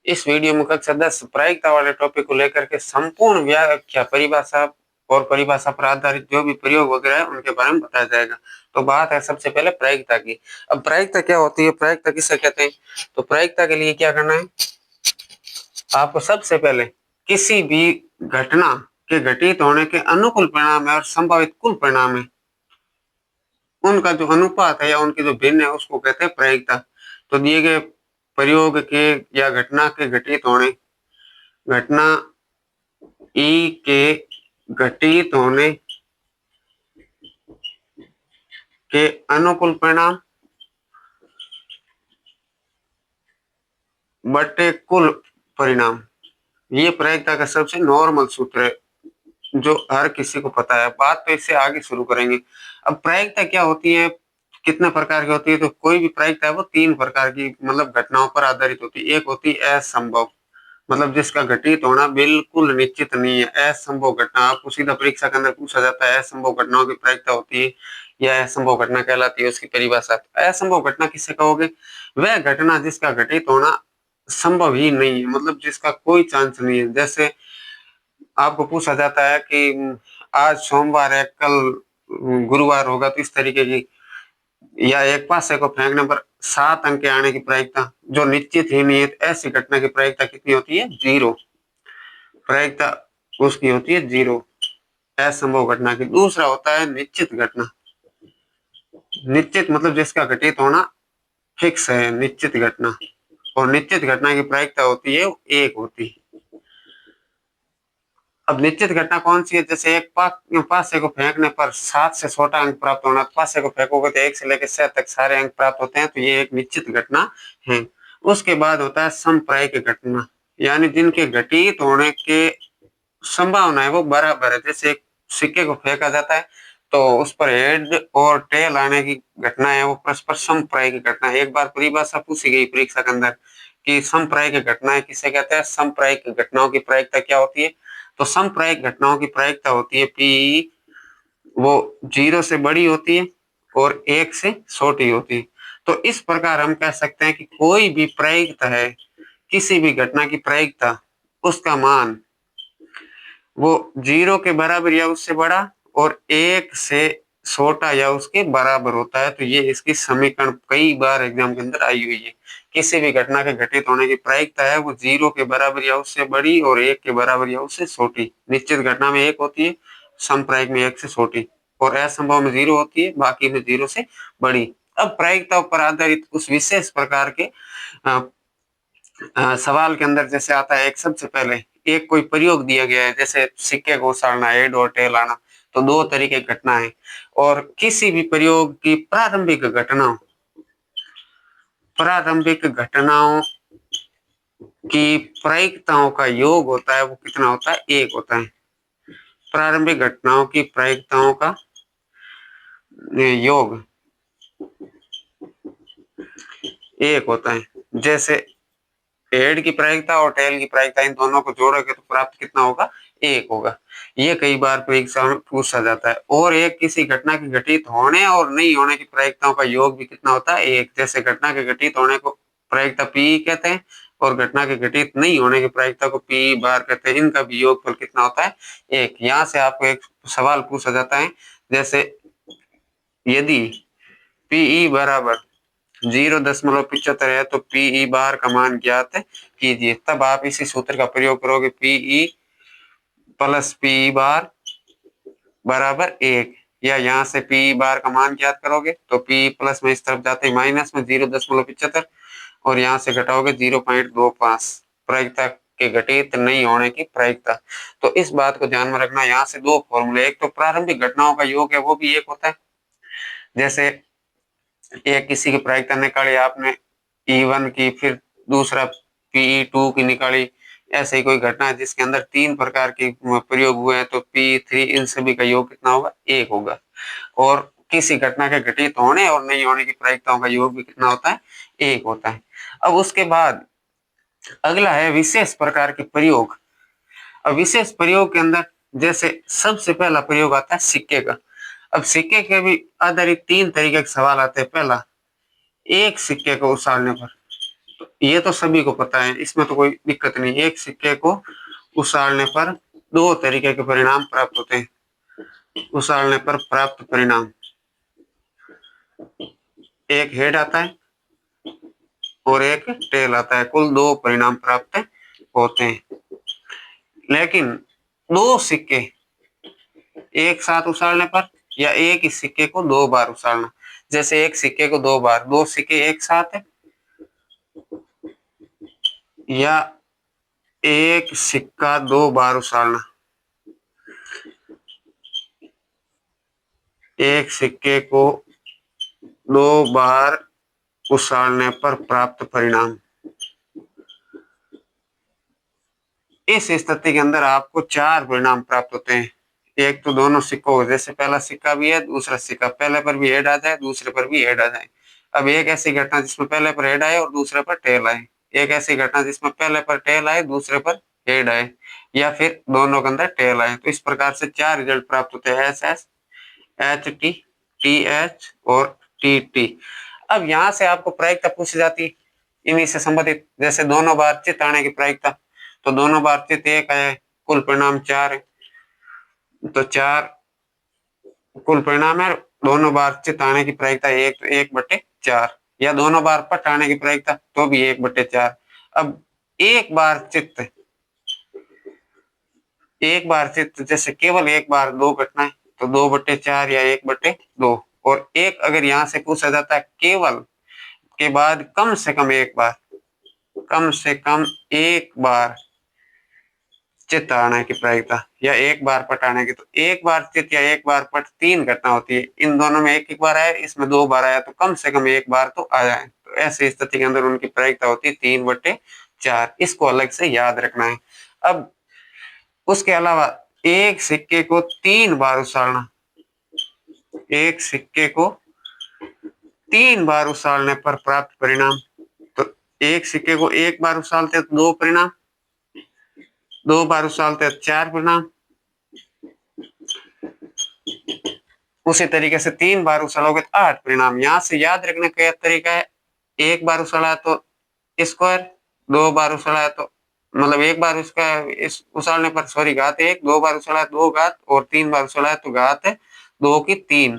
इस वीडियो में कक्षा 10 प्रायिकता वाले टॉपिक को लेकर के संपूर्ण व्याख्या परिभाषा और परिभाषा पर आधारित जो भी प्रयोग वगैरह है उनके बारे में बताया जाएगा। तो बात है सबसे पहले प्रायिकता की। अब प्रायिकता क्या होती है, प्रायिकता किसे कहते हैं? तो प्रायिकता के लिए क्या करना है, आपको सबसे पहले किसी भी घटना के घटित होने के अनुकूल परिणाम है और संभावित कुल परिणाम है, उनका जो अनुपात है या उनकी जो भिन्न है उसको कहते हैं प्रायिकता। तो दिए गए प्रयोग के या घटना के घटित होने, घटना ई के घटित होने के अनुकूल परिणाम बटे कुल परिणाम, ये प्रायिकता का सबसे नॉर्मल सूत्र है जो हर किसी को पता है। बात तो इससे आगे शुरू करेंगे। अब प्रायिकता क्या होती है, कितने प्रकार की होती है? तो कोई भी प्रायिकता है वो 3 प्रकार की मतलब घटनाओं पर आधारित होती है। एक होती है असंभव, मतलब जिसका घटित होना बिल्कुल निश्चित नहीं है, असंभव घटना। आपको सीधा परीक्षा के अंदर पूछा जाता है असंभव घटनाओं की प्रायिकता होती है या असंभव घटना कहलाती है, उसकी परिभाषा। असंभव घटना किसे कहोगे? वह घटना जिसका घटित होना संभव ही नहीं है, मतलब जिसका कोई चांस नहीं है। जैसे आपको पूछा जाता है कि आज सोमवार है, कल गुरुवार होगा, तो इस तरीके की, या एक पासे को फेंकने पर 7 अंक आने की प्रायिकता जो निश्चित ही नहीं है, ऐसी घटना की प्रायिकता कितनी होती है? 0। प्रायिकता उसकी होती है 0 असंभव घटना की। दूसरा होता है निश्चित घटना। निश्चित मतलब जिसका घटित होना फिक्स है, निश्चित घटना। और निश्चित घटना की प्रायिकता होती है 1 होती है। अब निश्चित घटना कौन सी है? जैसे एक पासे को फेंकने पर 7 से छोटा अंक प्राप्त होना, पासे को फेंकोगे तो 1 से लेकर 7 तक सारे अंक प्राप्त होते हैं, तो ये एक निश्चित घटना है। उसके बाद होता है समप्रायिक घटना, यानी जिनके घटित होने के संभावना है वो बराबर है। जैसे एक सिक्के को फेंका जाता है तो उस पर हेड और टेल आने की घटना है वो परस्पर समप्रायिक घटना है। एक बार परिभाषा पूछी गई परीक्षा के अंदर कि समप्रायिक घटनाएं किसे कहते हैं? समप्रायिक घटनाओं की प्रायिकता क्या होती है? तो समप्रायिक घटनाओं की प्रायिकता होती है पी, वो 0 से बड़ी होती है और 1 से छोटी होती है। तो इस प्रकार हम कह सकते हैं कि कोई भी प्रायिकता है, किसी भी घटना की प्रायिकता, उसका मान वो 0 के बराबर या उससे बड़ा और 1 से छोटा या उसके बराबर होता है। तो ये इसकी समीकरण कई बार एग्जाम के अंदर आई हुई है। किसी भी घटना के घटित होने की प्रायिकता है वो 0 के बराबर या उससे बड़ी और 1 के बराबर या उससे छोटी। निश्चित घटना में 1 होती है, समप्रायिक में 1 से छोटी, और असंभव में 0 होती है, बाकी में 0 से बड़ी। अब प्रायिकता पर आधारित उस विशेष प्रकार के सवाल के अंदर जैसे आता है, एक सबसे पहले एक कोई प्रयोग दिया गया है, जैसे सिक्के को उछालना, हेड और टेल आना, तो 2 तरीके की घटना है। और किसी भी प्रयोग की प्रारंभिक घटनाओं की प्रायिकताओं का योग होता है वो कितना होता है? 1 होता है। प्रारंभिक घटनाओं की प्रायिकताओं का योग 1 होता है। जैसे हेड की प्रायिकता और टेल की प्रायिकता, इन दोनों को जोड़ोगे तो प्राप्त कितना होगा? 1 होगा। ये कई बार परीक्षा में पूछा जाता है। और एक किसी घटना के घटित होने और नहीं होने की प्रायिकताओं का योग भी कितना होता है? 1। जैसे घटना के घटित होने को प्रायिकता पी कहते हैं और घटना के घटित नहीं होने की प्रायिकता को पी बार कहते हैं। इनका भी योगफल कितना होता है? 1। यहाँ से आपको एक सवाल पूछा जाता है, जैसे यदि पीई बराबर 0.75 है तो पीई बार का मान ज्ञात कीजिए। तब आप इसी सूत्र का प्रयोग करोगे, पीई प्लस पीई बार बराबर 1, या यहाँ से पीई बार का मान ज्ञात करोगे तो पी प्लस में इस तरफ जाते ही माइनस में 0.75 और यहाँ से घटाओगे 0.25, प्रायिकता के घटित नहीं होने की प्रायिकता। तो इस बात को ध्यान में रखना। यहाँ से 2 फॉर्मूले, एक तो प्रारंभिक घटनाओं का योग है वो भी 1 होता है। जैसे एक किसी की प्रायिकता निकाली आपने E1 की, फिर दूसरा PE2 की निकाली, ऐसे ही कोई घटना है जिसके अंदर 3 प्रकार के प्रयोग हुए हैं तो P3, इन सभी का योग कितना होगा? 1 होगा। और किसी घटना के घटित होने और नहीं होने की प्रायिकताओं का योग भी कितना होता है? 1 होता है। अब उसके बाद अगला है विशेष प्रकार के प्रयोग। अब विशेष प्रयोग के अंदर जैसे सबसे पहला प्रयोग आता है सिक्के का। अब सिक्के के भी आधारित 3 तरीके के सवाल आते हैं। पहला, एक सिक्के को उछालने पर, तो ये तो सभी को पता है, इसमें तो कोई दिक्कत नहीं। एक सिक्के को उछालने पर दो तरीके के परिणाम प्राप्त होते हैं। उछालने पर प्राप्त परिणाम, एक हेड आता है और एक टेल आता है, कुल दो परिणाम प्राप्त होते हैं। लेकिन दो सिक्के एक साथ उछालने पर या एक ही सिक्के को दो बार उछालना, जैसे एक सिक्के को दो बार, दो सिक्के एक साथ है, या एक सिक्का दो बार उछालना, एक सिक्के को दो बार उछालने पर प्राप्त परिणाम। इस स्थिति के अंदर आपको चार परिणाम प्राप्त होते हैं। एक तो दोनों सिक्कों, जैसे पहला सिक्का भी है दूसरा सिक्का, पहले पर भी हेड आ जाए दूसरे पर भी हेड आ जाए। अब एक ऐसी घटना जिसमें पहले पर हेड आए और दूसरे पर टेल आए, एक ऐसी घटना जिसमें पहले पर टेल आए दूसरे पर हेड आए, या फिर दोनों के अंदर टेल आए। तो इस प्रकार से चार रिजल्ट प्राप्त होते हैं, S S, H T, T H और टी टी। अब यहाँ से आपको प्रायिकता पूछी जाती है इन्हीं से संबंधित, जैसे दोनों बार चित्त आने की प्रायिकता, तो दोनों बार चित्त एक है, कुल परिणाम चार है, तो चार कुल परिणाम है। दोनों बार चित्त आने की प्रायिकता एक, तो एक बटे चार, या दोनों बार पट आने की प्रायिकता तो भी एक बटे चार। अब एक बार चित्त, एक बार चित्त जैसे केवल एक बार दो घटना है तो दो बटे चार या एक बटे दो। और एक अगर यहाँ से पूछा जाता है केवल के बाद कम से कम एक बार, कम से कम एक बार चित्त आने की प्रायिकता या एक बार पट आने की, तो एक बार चित्त या एक बार पट तीन घटना होती है, इन दोनों में एक एक बार आया, इसमें दो बार आया, तो कम से कम एक बार तो आया है। तो ऐसी स्थिति के अंदर उनकी प्रायिकता होती है तीन बटे चार। इसको अलग से याद रखना है। अब उसके अलावा एक सिक्के को तीन बार उछालना, एक सिक्के को तीन बार उछालने पर प्राप्त परिणाम। तो एक सिक्के को एक बार उछालते तो दो परिणाम, दो बार उछालते तो चार परिणाम, उसी तरीके से तीन बार उछालोगे तो आठ परिणाम। यहाँ से याद रखने का तरीका है, एक बार उछाला तो स्क्वायर, दो बार उछाला तो मतलब एक बार उसका इस उछालने पर सॉरी घात एक, दो बार उछाला दो घात, और तीन बार उछाला तो घात है दो की तीन।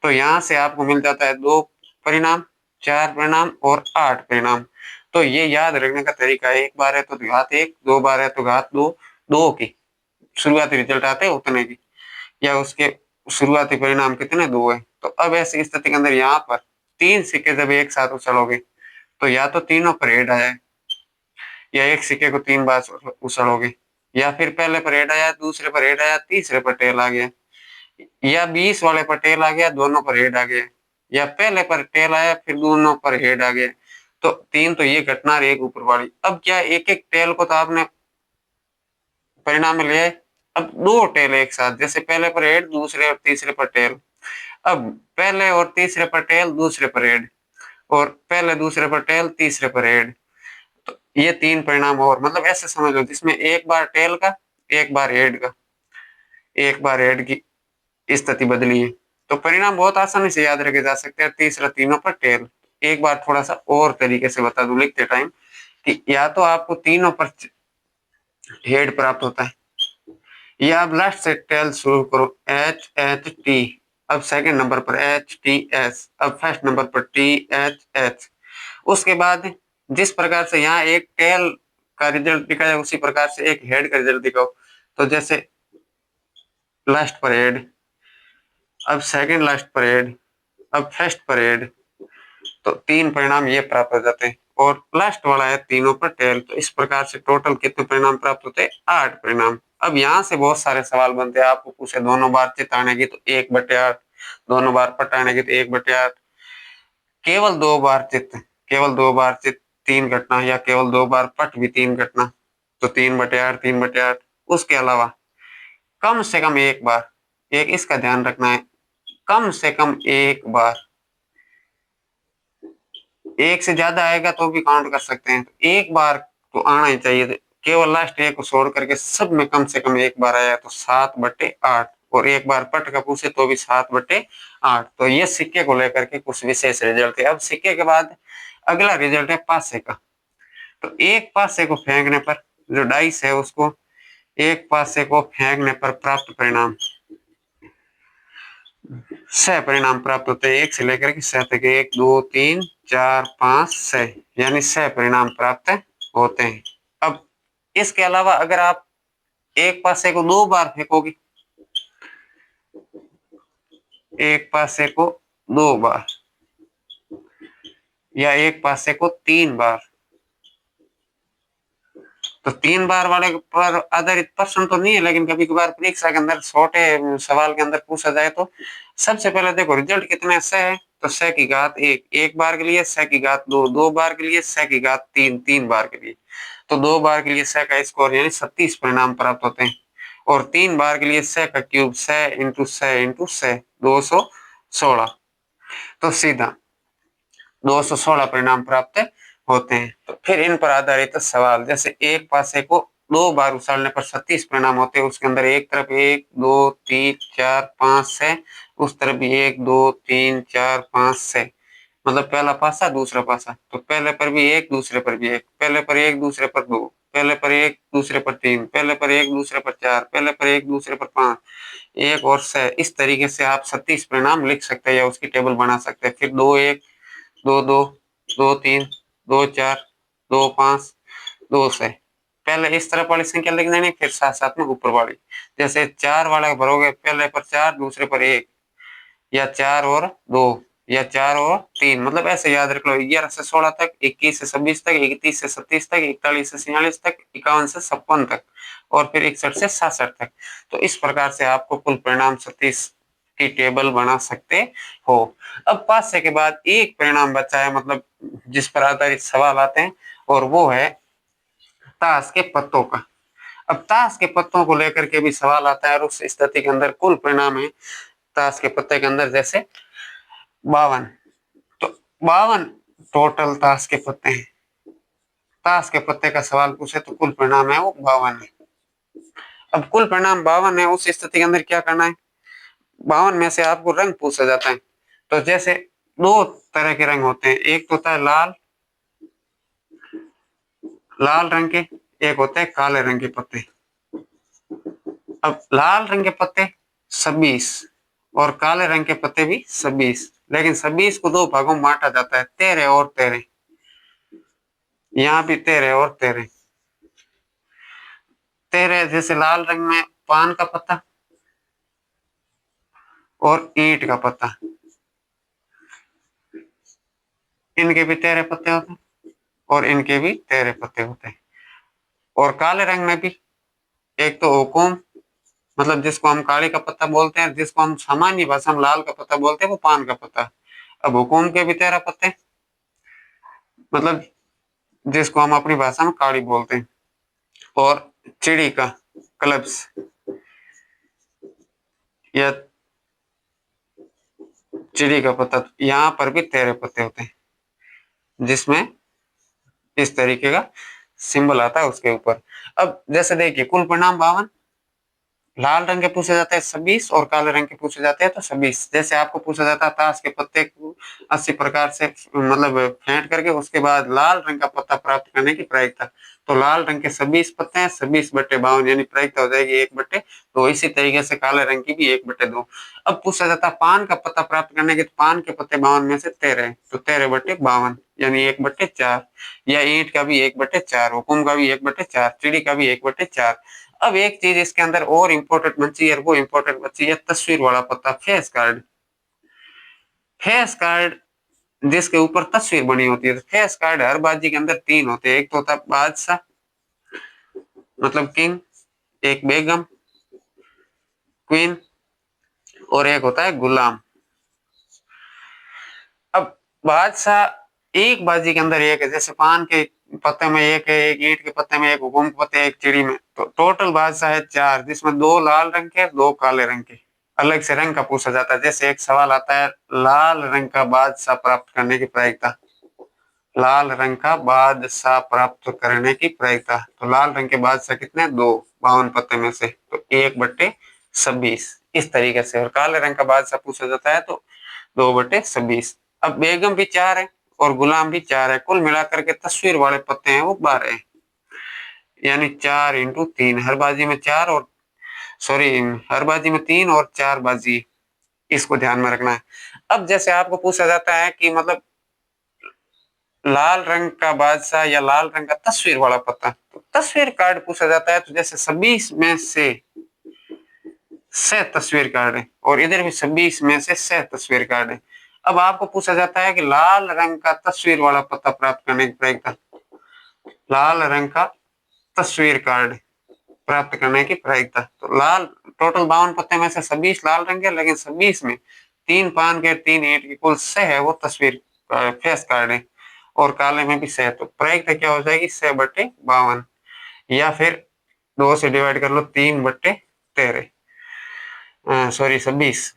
तो यहाँ से आपको मिल जाता है दो परिणाम, चार परिणाम और आठ परिणाम। तो ये याद रखने का तरीका है, एक बार है तो घात एक, दो बार है तो घात दो, दो की शुरुआती रिजल्ट आते हैं उतने की, या उसके शुरुआती परिणाम कितने दो है। तो अब ऐसी स्थिति के अंदर यहाँ पर तीन सिक्के जब एक साथ उछलोगे तो या तो तीनों पर हेड आया, या एक सिक्के को तीन बार उछलोगे, या फिर पहले पर हेड आया दूसरे पर हेड आया तीसरे पर टेल आ गया, या 20 वाले पर टेल आ गया दोनों पर हेड आ गया, या पहले पर टेल आया फिर दोनों पर हेड आ गया। तो तीन तो ये घटना और एक ऊपर वाली। अब क्या एक एक टेल को तो आपने परिणाम में लिया है, अब दो टेल एक साथ, जैसे पहले पर हेड दूसरे और तीसरे पर टेल, अब पहले और तीसरे पर टेल दूसरे पर हेड, और पहले दूसरे पर टेल तीसरे पर हेड। तो ये तीन परिणाम, और मतलब ऐसे समझ लो जिसमें एक बार टेल का, एक बार हेड का, एक बार हेड की स्थिति बदली है। तो परिणाम बहुत आसानी से याद रखे जा सकते हैं। तीसरा तीनों पर टेल, एक बार थोड़ा सा और तरीके से बता दूं लिखते टाइम कि या तो आपको तीनों पर हेड प्राप्त होता है, या आप लास्ट से टेल शुरू करो, एच एच टी, अब सेकंड नंबर पर एच टी एस, अब फर्स्ट नंबर पर टी एच एच। उसके बाद जिस प्रकार से यहाँ एक टेल का रिजल्ट दिखाया उसी प्रकार से एक हेड का रिजल्ट दिखाओ। तो जैसे लास्ट पर हेड, अब सेकंड लास्ट पर हेड, अब फर्स्ट पर हेड, तो तीन परिणाम ये प्राप्त हो जाते हैं। और लास्ट वाला है तीनों पर टेल, तो इस प्रकार से टोटल कितने परिणाम प्राप्त होते हैं, आठ परिणाम। अब यहाँ से बहुत सारे सवाल बनते हैं, आपको पूछे दोनों बार चित्त आने की तो एक बटे आठ, दोनों बार पट आने की तो एक बटे आठ, केवल दो बार चित्त, केवल दो बार चित्त तीन घटना, या केवल दो बार पट भी तीन घटना, तो तीन बटे आठ, तीन बटे आठ। उसके अलावा कम से कम एक बार, एक इसका ध्यान रखना है, कम से कम एक बार, एक से ज्यादा आएगा तो भी काउंट कर सकते हैं, एक बार तो आना ही चाहिए। केवल लास्ट एक को छोड़ करके सब में कम से कम एक बार आया तो सात बटे आठ, और एक बार पट का पूछे तो भी सात बटे आठ। तो ये सिक्के को लेकर के कुछ विशेष रिजल्ट है। अब सिक्के के बाद अगला रिजल्ट है पासे का। तो एक पासे को फेंकने पर, जो डाइस है उसको एक पासे को फेंकने पर प्राप्त परिणाम 6 परिणाम प्राप्त होते हैं। 1 से लेकर के 6 तक, 1 2 3 4 5 6, यानी 6 परिणाम प्राप्त होते हैं। अब इसके अलावा अगर आप एक पासे को 2 बार फेंकोगे, एक पासे को 2 बार या एक पासे को 3 बार, तो 3 बार वाले पर आधारित प्रश्न तो नहीं है, लेकिन कभी कभार परीक्षा के अंदर छोटे सवाल के अंदर पूछा जाए तो सबसे पहले देखो रिजल्ट कितने से है, तो 6 की घात 1 एक बार के लिए, 6 की घात 2 दो बार के लिए, 6 की घात 3 तीन बार के लिए। तो 2 बार के लिए 6 का स्क्वायर यानी 36 परिणाम प्राप्त होते हैं, और 3 बार के लिए 6 का क्यूब 6 इंटू 6 इंटू 6 216, तो सीधा 216 परिणाम प्राप्त होते हैं। तो फिर इन पर आधारित सवाल, जैसे एक पासे को 2 बार उछालने पर 36 परिणाम होते हैं, उसके अंदर एक तरफ 1 2 3 4 5 6, उस तरफ भी 1 2 3 4 5 6, मतलब पहला पासा दूसरा पासा, तो पहले पर भी 1 दूसरे पर भी 1, पहले पर 1 दूसरे पर 2, पहले पर 1 दूसरे पर 3, पहले पर 1 दूसरे पर 4, पहले पर 1 दूसरे पर 5, 1 और 6। इस तरीके से आप 36 परिणाम लिख सकते हैं या उसकी टेबल बना सकते हैं। फिर 2 1 2 2 2 3 2 4 2 5 2 6, पहले इस तरफ वाली संख्या लिख देनी, फिर साथ साथ में ऊपर वाली। जैसे 4 वाला भरोगे, पहले पर 4 दूसरे पर 1, या 4 और 2, या 4 और 3, मतलब ऐसे याद रख लो। 11 से 16 तक, 21 से 26 तक, 31 से 37 तक, 41 से 46 तक, 51 से 56 तक, और फिर 61 से 67 तक। तो इस प्रकार से आपको कुल परिणाम 36 की टेबल बना सकते हो। अब 5 के बाद एक परिणाम बचा है, मतलब जिस पर आधारित सवाल आते हैं, और वो है ताश के पत्तों का। अब ताश के पत्तों को लेकर के भी सवाल आता है, और उस स्थिति के अंदर कुल परिणाम है ताश के पत्ते के अंदर जैसे 52, तो 52 टोटल ताश के पत्ते हैं। ताश के पत्ते का सवाल पूछे तो कुल परिणाम है वो 52 है। अब कुल परिणाम 52 है, उस स्थिति के अंदर क्या करना है, 52 में से आपको रंग पूछा जाता है। तो जैसे 2 तरह के रंग होते हैं, एक तो होता है लाल, लाल रंग के, एक होते हैं काले रंग के पत्ते। अब लाल रंग के पत्ते 26 और काले रंग के पत्ते भी 26, लेकिन 26 को 2 भागों में बांटा जाता है, 13 और 13, यहाँ भी 13 और 13। 13 जैसे लाल रंग में पान का पत्ता और ईंट का पत्ता, इनके भी 13 पत्ते होते हैं, और इनके भी 13 पत्ते होते हैं। और काले रंग में भी एक तो हुकुम, मतलब जिसको हम काली का पत्ता बोलते हैं, जिसको हम सामान्य भाषा में लाल का पत्ता बोलते हैं, वो पान का पत्ता। अब हुकुम के भी 13 पत्ते, मतलब जिसको हम अपनी भाषा में काली बोलते हैं। और चिड़ी का क्लब्स या चिड़ी का पत्ता, यहाँ पर भी 13 पत्ते होते हैं, जिसमें इस तरीके का सिंबल आता है उसके ऊपर। अब जैसे देखिए कुल परिणाम 52, लाल रंग के पूछे जाते हैं 26 और काले रंग के पूछे जाते हैं तो 26। जैसे आपको पूछा जाता है ताश के पत्ते को 80 प्रकार से मतलब फेंट करके उसके बाद लाल रंग का पत्ता प्राप्त करने की प्रायिकता, तो लाल रंग के 26 पत्ते हैं, 26/52 यानी प्रायिकता हो जाएगी 1/2। इसी तरीके से काले रंग की भी 1/2। अब पूछा जाता है पान का पत्ता प्राप्त करने के, तो पान के पत्ते 52 में से 13 है, तो 13/52 यानी 1/4, या ईंट का भी 1/4, हुकुम का भी 1/4, चिड़ी का भी 1/4। अब एक चीज इसके अंदर और इम्पोर्टेंट बची है, वो इम्पोर्टेंट बची है तस्वीर वाला पत्ता, फेस कार्ड। फेस कार्ड जिसके ऊपर तस्वीर बनी होती है। तो फेस कार्ड हर बाजी के अंदर 3 होते हैं, एक तो होता है बादशाह मतलब किंग, एक बेगम क्वीन, और एक होता है गुलाम। अब बादशाह एक बाजी के अंदर एक है, जैसे पान के पत्ते में एक है, एक ईंट के पत्ते में एक, हुकुम के पत्ते एक, चिड़ी में, तो टोटल बादशाह है 4, जिसमें 2 लाल रंग के 2 काले रंग के। अलग से रंग का पूछा जाता है, जैसे एक सवाल आता है लाल रंग का बादशाह प्राप्त करने की प्रायिकता, लाल रंग का बादशाह प्राप्त करने की प्रायिकता, तो लाल रंग के बादशाह कितने, 2, 52 पत्ते में से, तो 1/26 इस तरीके से। और काले रंग का बादशाह पूछा जाता है तो 2/26। अब बेगम भी 4 है, और गुलाम भी 4 है। कुल मिलाकर के तस्वीर वाले पत्ते हैं वो 12 है, यानी 4 इंटू 3, हर बाजी में 4 और सॉरी हर बाजी में 3 और 4 बाजी, इसको ध्यान में रखना है। अब जैसे आपको पूछा जाता है कि मतलब लाल रंग का बादशाह या लाल रंग का तस्वीर वाला पत्ता, तो तस्वीर कार्ड पूछा जाता है, तो जैसे 26 में से 6 तस्वीर कार्ड है और इधर भी 26 में से 6 तस्वीर कार्ड है। अब आपको पूछा जाता है कि लाल रंग का तस्वीर वाला पत्ता प्राप्त करने की प्रायिकता, लाल रंग का तस्वीर कार्ड प्राप्त करने की प्रायिकता, तो लाल टोटल 52 पत्ते में से 26 लाल रंग है, लेकिन 26 में 3 पान के 3 ईंट की कुल 6 है वो तस्वीर फेस कार्ड है, और काले में भी 6, तो प्रायिकता क्या हो जाएगी 6/52, या फिर 2 से डिवाइड कर लो 3/13, सॉरी 26,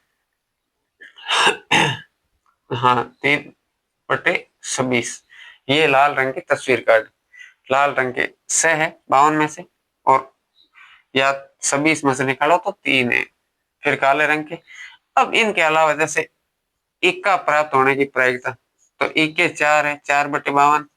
हाँ 3/26, ये लाल रंग की तस्वीर कार्ड, लाल रंग के 6 है 52 में से, और या 26 में से निकालो तो 3 है, फिर काले रंग के। अब इनके अलावा जैसे इक्का प्राप्त होने की प्रायिकता, तो इक्के 4 है 4/52,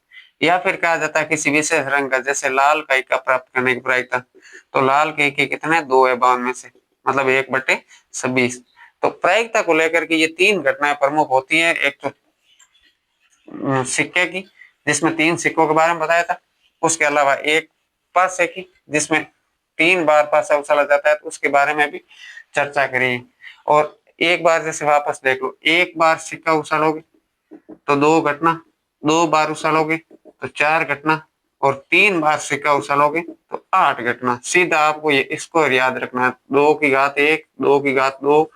या फिर कहा जाता है किसी विशेष रंग का, जैसे लाल का इक्का प्राप्त करने की प्रायिकता, तो लाल के इक्के कितने 2 है 52 में से, मतलब 1/26। तो प्रायिकता को लेकर के ये 3 घटनाएं प्रमुख होती है। एक तो सिक्के की, जिसमें 3 सिक्कों के बारे में बताया था, उसके अलावा एक पासे की जिसमें 3 बार पासा उछाला जाता है, तो उसके बारे में भी चर्चा करी। और एक बार जैसे वापस देख लो, एक बार सिक्का उछालोगे तो 2 घटना, 2 बार उछालोगे तो 4 घटना, और 3 बार सिक्का उछालोगे तो 8 घटना। सीधा आपको ये इसको याद रखना है, 2 की घात 1, 2 की घात 2,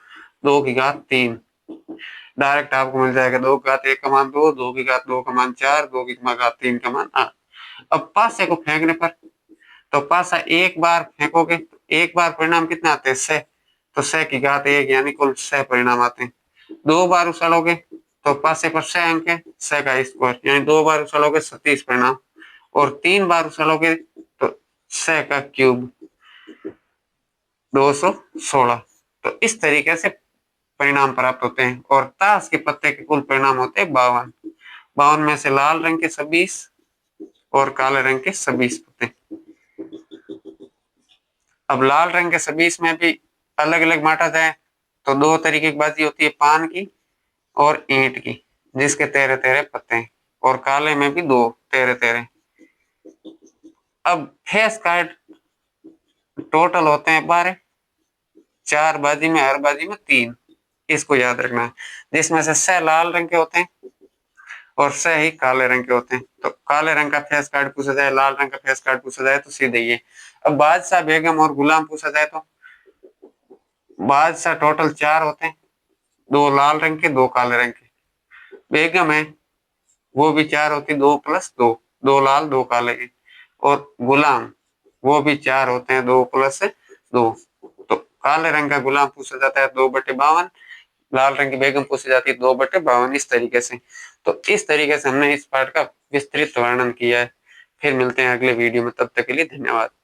2 की घात 3, डायरेक्ट आपको मिल जाएगा 2 की घात 1 का मान 2, 2 की घात 2 का मान 4, 2 की घात 3 का मान 8। अब पासे को फेंकने पर, तो पासा एक बार फेंकोगे तो एक बार परिणाम कितने आते हैं 6, तो 6 की घात 1, यानी कुल 6 परिणाम आते हैं। 2 बार उछालोगे तो पासे पर 6 अंक है, 6 का स्क्वायर, यानी 2 बार उछालोगे 37 परिणाम, और 3 बार उछालोगे तो 6 का क्यूब 216। तो इस तरीके से परिणाम प्राप्त होते हैं, और ताश के पत्ते के कुल परिणाम होते हैं 52, 52 में से लाल रंग के 26 और काले रंग के 26 पत्ते। अब लाल रंग के 26 में भी अलग अलग बांटा जाए तो 2 तरीके की बाजी होती है, पान की और ईंट की, जिसके 13-13 पत्ते हैं, और काले में भी 2 13-13। अब फेस कार्ड टोटल होते हैं 12, 4 बाजी में हर बाजी में 3, इसको याद रखना है, जिसमें से 6 लाल रंग के होते हैं और 6 ही काले रंग के होते हैं। तो काले रंग का फेस कार्ड पूछा जाए, लाल रंग का फेस कार्ड पूछा जाए तो सीधे ये। अब बादशाह बेगम और गुलाम पूछा जाए तो बादशाह टोटल 4 होते हैं, 2 लाल रंग के 2 काले रंग के। बेगम है वो भी 4 होती, 2 + 2, 2 लाल 2 काले के। और गुलाम वो भी 4 होते हैं, 2 + 2। तो काले रंग का गुलाम पूछा जाता है 2/52, लाल रंग की बेगम पूछी जाती है 2/52, इस तरीके से। तो इस तरीके से हमने इस पाठ का विस्तृत वर्णन किया है। फिर मिलते हैं अगले वीडियो में, तब तक के लिए धन्यवाद।